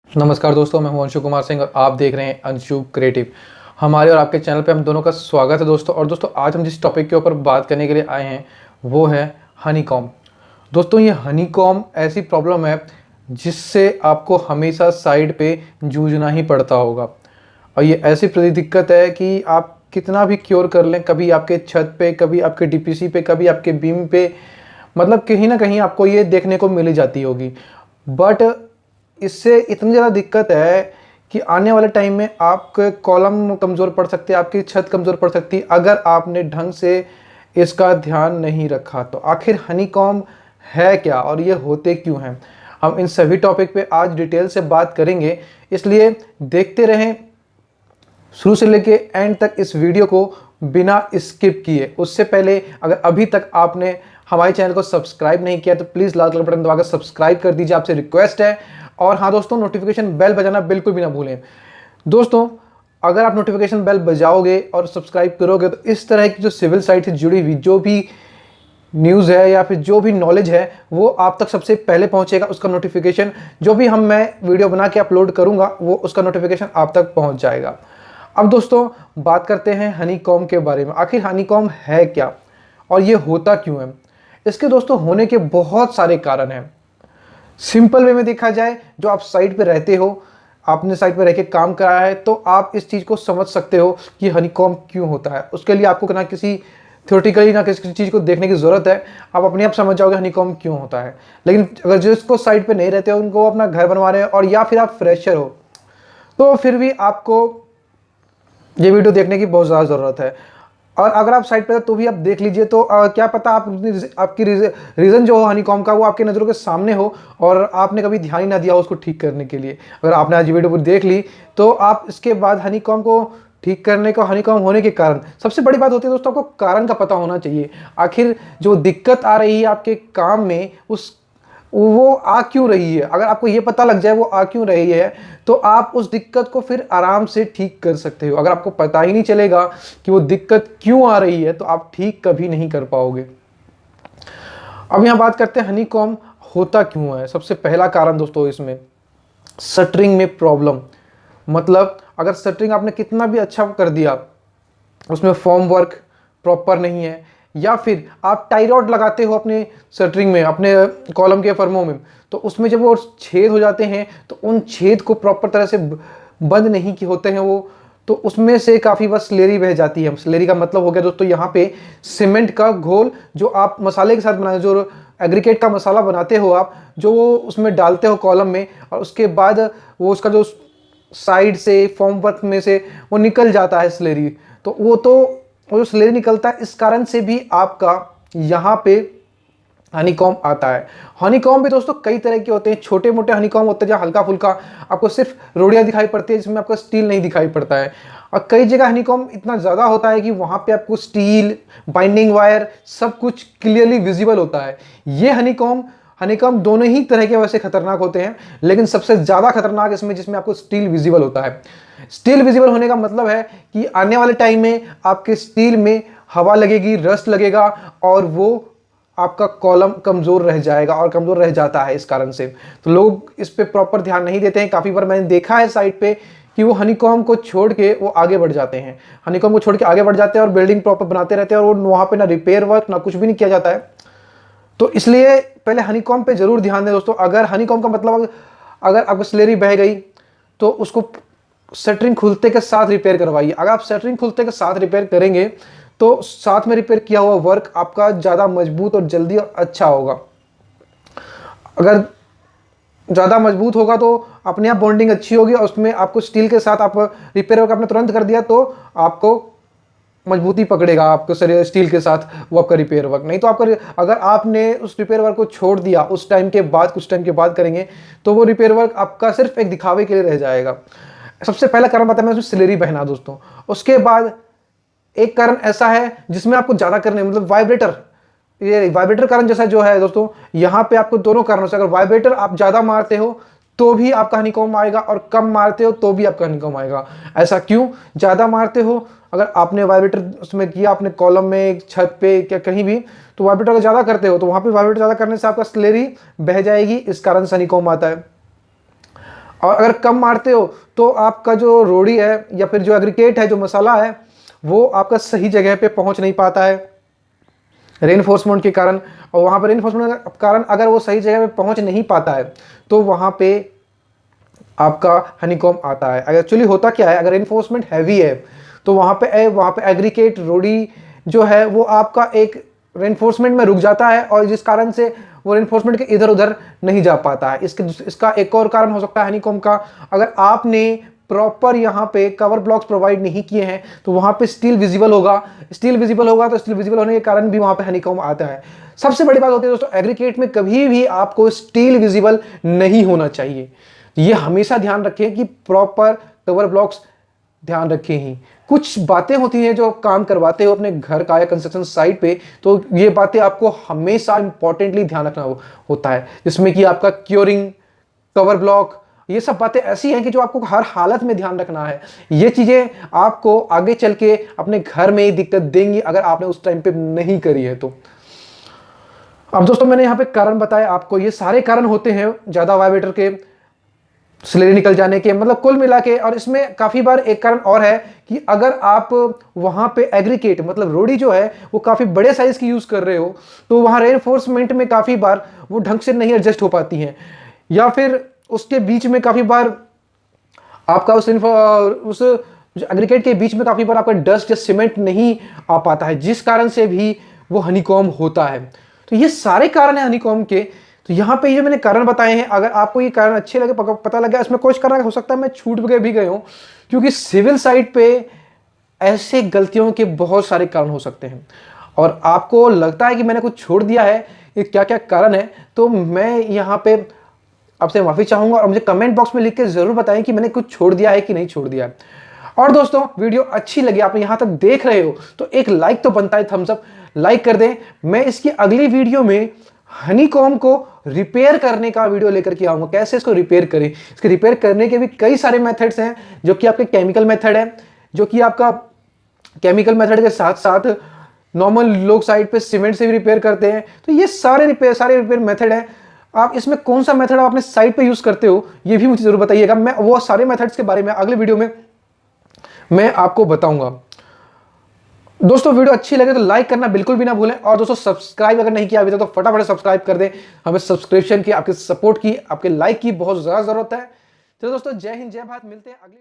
नमस्कार दोस्तों, मैं हूं अंशु कुमार सिंह और आप देख रहे हैं अंशु क्रिएटिव। हमारे और आपके चैनल पे हम दोनों का स्वागत है दोस्तों। और दोस्तों, आज हम जिस टॉपिक के ऊपर बात करने के लिए आए हैं वो है हनी कॉम्ब। दोस्तों, ये हनी कॉम्ब ऐसी प्रॉब्लम है जिससे आपको हमेशा साइड पे जूझना ही पड़ता होगा। और ये ऐसी दिक्कत है कि आप कितना भी क्योर कर लें, कभी आपके छत पे, कभी आपके डीपीसी पे, कभी आपके बीम पे, मतलब कहीं ना कहीं आपको ये देखने को मिल ही जाती होगी। बट इससे इतनी ज़्यादा दिक्कत है कि आने वाले टाइम में आपके कॉलम कमज़ोर पड़ सकते हैं, आपकी छत कमज़ोर पड़ सकती है अगर आपने ढंग से इसका ध्यान नहीं रखा। तो आखिर हनीकॉम्ब है क्या और ये होते क्यों हैं, हम इन सभी टॉपिक पे आज डिटेल से बात करेंगे। इसलिए देखते रहें शुरू से लेके एंड तक इस वीडियो को बिना स्किप किए। उससे पहले अगर अभी तक आपने हमारे चैनल को सब्सक्राइब नहीं किया तो प्लीज़ लाल कलर बटन दबाकर सब्सक्राइब कर दीजिए, आपसे रिक्वेस्ट है। और हाँ दोस्तों, नोटिफिकेशन बेल बजाना बिल्कुल भी ना भूलें। दोस्तों, अगर आप नोटिफिकेशन बेल बजाओगे और सब्सक्राइब करोगे तो इस तरह की जो सिविल साइट से जुड़ी हुई जो भी न्यूज़ है या फिर जो भी नॉलेज है वो आप तक सबसे पहले पहुंचेगा। उसका नोटिफिकेशन जो भी मैं वीडियो बना के अपलोड करूंगा वो उसका नोटिफिकेशन आप तक पहुंच जाएगा। अब दोस्तों, बात करते हैं हनीकॉम्ब के बारे में। आखिर हनीकॉम्ब है क्या और ये होता क्यों है। इसके दोस्तों होने के बहुत सारे कारण हैं। सिंपल वे में देखा जाए, जो आप साइट पे रहते हो, आपने साइट पे रह के काम करा है तो आप इस चीज़ को समझ सकते हो कि हनीकॉम्ब क्यों होता है। उसके लिए आपको ना किसी थ्योरेटिकली ना किसी चीज़ को देखने की ज़रूरत है, आप अपने आप समझ जाओगे हनीकॉम्ब क्यों होता है। लेकिन अगर जिसको साइट पे नहीं रहते हो, उनको अपना घर बनवा रहे हैं और या फिर आप फ्रेशर हो, तो फिर भी आपको ये वीडियो देखने की बहुत ज़्यादा ज़रूरत है। और अगर आप साइट पे हो तो भी आप देख लीजिए, तो क्या पता आपकी रीज़न जो हो हनीकॉम्ब का वो आपके नज़रों के सामने हो और आपने कभी ध्यान ही ना दिया हो उसको ठीक करने के लिए। अगर आपने आज वीडियो पूरी देख ली तो आप इसके बाद हनीकॉम्ब को ठीक करने को, हनीकॉम्ब होने के कारण, सबसे बड़ी बात होती है दोस्तों, आपको कारण का पता होना चाहिए। आखिर जो दिक्कत आ रही है आपके काम में वो आ क्यों रही है। अगर आपको ये पता लग जाए वो आ क्यों रही है तो आप उस दिक्कत को फिर आराम से ठीक कर सकते हो। अगर आपको पता ही नहीं चलेगा कि वो दिक्कत क्यों आ रही है तो आप ठीक कभी नहीं कर पाओगे। अब यहां बात करते हैं हनीकॉम्ब होता क्यों है। सबसे पहला कारण दोस्तों इसमें शटरिंग में प्रॉब्लम। मतलब अगर शटरिंग आपने कितना भी अच्छा कर दिया, उसमें फॉर्म वर्क प्रॉपर नहीं है, या फिर आप टाई रॉड लगाते हो अपने शटरिंग में, अपने कॉलम के फर्मों में, तो उसमें जब वो छेद हो जाते हैं तो उन छेद को प्रॉपर तरह से बंद नहीं किए होते हैं वो, तो उसमें से काफ़ी बस स्लेरी बह जाती है। स्लेरी का मतलब हो गया दोस्तों यहाँ पे सीमेंट का घोल, जो आप मसाले के साथ बनाते, जो एग्रीकेट का मसाला बनाते हो आप, जो वो उसमें डालते हो कॉलम में, और उसके बाद वो उसका जो साइड से फॉर्म वर्क में से वो निकल जाता है स्लेरी, तो वो जो स्लेरी निकलता है, इस कारण से भी आपका यहाँ पे हनीकॉम्ब आता है। हनीकॉम्ब भी दोस्तों कई तरह के होते हैं। छोटे मोटे हनीकॉम्ब होते हैं जहाँ हल्का फुल्का आपको सिर्फ रोड़ियाँ दिखाई पड़ती है, जिसमें आपका स्टील नहीं दिखाई पड़ता है। और कई जगह हनीकॉम्ब इतना ज़्यादा होता है कि वहाँ पे आपको स्टील, बाइंडिंग वायर, सब कुछ क्लियरली विजिबल होता है। ये हनीकॉम्ब दोनों ही तरह के वैसे खतरनाक होते हैं, लेकिन सबसे ज़्यादा खतरनाक इसमें जिसमें आपको स्टील विजिबल होता है। स्टील विजिबल होने का मतलब है कि आने वाले टाइम में आपके स्टील में हवा लगेगी, रस्ट लगेगा और वो आपका कॉलम कमज़ोर रह जाएगा और कमज़ोर रह जाता है इस कारण से। तो लोग इस पे प्रॉपर ध्यान नहीं देते हैं। काफ़ी बार मैंने देखा है साइट पे कि वो हनीकॉम्ब को छोड़ के वो आगे बढ़ जाते हैं, हनीकॉम्ब को छोड़ के आगे बढ़ जाते हैं और बिल्डिंग प्रॉपर बनाते रहते हैं, और वहाँ पे ना रिपेयर वर्क ना कुछ भी नहीं किया जाता है। तो इसलिए पहले हनीकॉम्ब पे जरूर ध्यान दें दोस्तों। अगर हनीकॉम्ब का मतलब अगर आपको स्लेरी बह गई तो उसको शटरिंग खुलते के साथ रिपेयर करवाइए। अगर आप शटरिंग खुलते के साथ रिपेयर करेंगे तो साथ में रिपेयर किया हुआ वर्क आपका ज़्यादा मजबूत और जल्दी और अच्छा होगा। अगर ज़्यादा मजबूत होगा तो अपने आप बॉन्डिंग अच्छी होगी, और उसमें आपको स्टील के साथ आप रिपेयर वर्क आपने तुरंत कर दिया तो आपको मजबूती पकड़ेगा आपको स्टील के साथ वो आपका रिपेयर वर्क। नहीं तो आपका अगर आपने उस रिपेयर वर्क को छोड़ दिया, उस टाइम के बाद, कुछ टाइम के बाद करेंगे तो वो रिपेयर वर्क आपका सिर्फ एक दिखावे के लिए रह जाएगा। सबसे पहला कारण बताया मैं, उसमें स्लेरी बहना दोस्तों। उसके बाद एक कारण ऐसा है जिसमें आपको ज़्यादा करने, मतलब वाइब्रेटर, ये वाइब्रेटर कारण जैसा जो है दोस्तों, यहाँ पे आपको दोनों कारणों से, अगर वाइब्रेटर आप ज़्यादा मारते हो तो भी आपका हनीकॉम्ब आएगा और कम मारते हो तो भी आपका हनीकॉम्ब आएगा। ऐसा क्यों? ज़्यादा मारते हो, अगर आपने वाइब्रेटर उसमें किया, अपने कॉलम में, छत पे, क्या कहीं भी, तो वाइब्रेटर अगर ज़्यादा करते हो तो वहाँ पे वाइब्रेटर ज़्यादा करने से आपका स्लेरी बह जाएगी, इस कारण से हनीकॉम्ब आता है। और अगर कम मारते हो तो आपका जो रोड़ी है या फिर जो एग्रीकेट है, जो मसाला है, वो आपका सही जगह पे पहुंच नहीं पाता है रेनफोर्समेंट के कारण। और वहाँ पर रेनफोर्समेंट के कारण अगर वो सही जगह पे पहुंच नहीं पाता है तो वहाँ पे आपका हनीकॉम्ब आता है। अगर एक्चुअली होता क्या है, अगर रेनफोर्समेंट हैवी है तो वहाँ पे एग्रीकेट रोडी जो है वो आपका एक रेनफोर्समेंट में रुक जाता है और जिस कारण से वो रेनफोर्समेंट के इधर उधर नहीं जा पाता है। इसका एक और कारण हो सकता है हनीकॉम्ब का, अगर आपने प्रॉपर यहाँ पे कवर ब्लॉक्स प्रोवाइड नहीं किए हैं तो वहाँ पे स्टील विजिबल होगा तो स्टील विजिबल होने के कारण भी वहाँ पे हनीकॉम्ब आता है। सबसे बड़ी बात होती है दोस्तों, एग्रीकेट में कभी भी आपको स्टील विजिबल नहीं होना चाहिए। ये हमेशा ध्यान रखें कि प्रॉपर कवर ब्लॉक्स ध्यान रखें ही। कुछ बातें होती हैं जो काम करवाते हो अपने घर का या कंस्ट्रक्शन साइट पे, तो ये बातें आपको हमेशा इंपॉर्टेंटली ध्यान रखना होता है, जिसमें कि आपका क्योरिंग, कवर ब्लॉक, ये सब बातें ऐसी हैं कि जो आपको हर हालत में ध्यान रखना है। ये चीजें आपको आगे चल के अपने घर में ही दिक्कत देंगी अगर आपने उस टाइम पे नहीं करी है तो। अब दोस्तों मैंने यहाँ पे कारण बताए आपको, ये सारे कारण होते हैं ज्यादा वाइब्रेटर के स्लेरी निकल जाने के, मतलब कुल मिला के। और इसमें काफी बार एक कारण और है कि अगर आप वहां पे एग्रीकेट मतलब रोडी जो है वो काफी बड़े साइज की यूज कर रहे हो तो वहां रेनफोर्समेंट में काफी बार वो ढंग से नहीं एडजस्ट हो पाती हैं, या फिर उसके बीच में काफी बार आपका उस एग्रीकेट के बीच में काफी बार आपका डस्ट या सीमेंट नहीं आ पाता है, जिस कारण से भी वो हनीकॉम्ब होता है। तो ये सारे कारण है हनीकॉम्ब के। तो यहाँ पे ये मैंने कारण बताए हैं, अगर आपको ये कारण अच्छे लगे, पता लगा इसमें कुछ कारण हो सकता है मैं छूट भी गए हूँ, क्योंकि सिविल साइट पे ऐसे गलतियों के बहुत सारे कारण हो सकते हैं और आपको लगता है कि मैंने कुछ छोड़ दिया है, ये क्या क्या कारण है, तो मैं यहाँ पे आपसे माफी चाहूंगा और मुझे कमेंट बॉक्स में लिख के जरूर बताएं कि मैंने कुछ छोड़ दिया है कि नहीं छोड़ दिया है। और दोस्तों वीडियो अच्छी लगी, आप यहां तक देख रहे हो तो एक लाइक तो बनता है, थम्स अप लाइक कर दें। मैं इसकी अगली वीडियो में हनीकॉम्ब को रिपेयर करने का वीडियो लेकर के आऊंगा, कैसे इसको रिपेयर करें। इसके रिपेयर करने के भी कई सारे मेथड्स हैं, जो कि आपके केमिकल मेथड है, जो कि आपका केमिकल मेथड के साथ साथ नॉर्मल लोग साइड पे सीमेंट से भी रिपेयर करते हैं। तो ये सारे रिपेयर मेथड है। आप इसमें कौन सा मेथड आप अपने साइट पे यूज करते हो ये भी मुझे जरूर बताइएगा, मैं वो सारे मेथड्स के बारे में अगले वीडियो में मैं आपको बताऊंगा। दोस्तों वीडियो अच्छी लगे तो लाइक करना बिल्कुल भी ना भूलें, और दोस्तों सब्सक्राइब अगर नहीं किया अभी तक तो फटाफट सब्सक्राइब कर दें। हमें सब्सक्रिप्शन की, आपके सपोर्ट की, आपके लाइक की बहुत ज्यादा जरूरत है। तो दोस्तों जय हिंद जय भारत, मिलते हैं अगली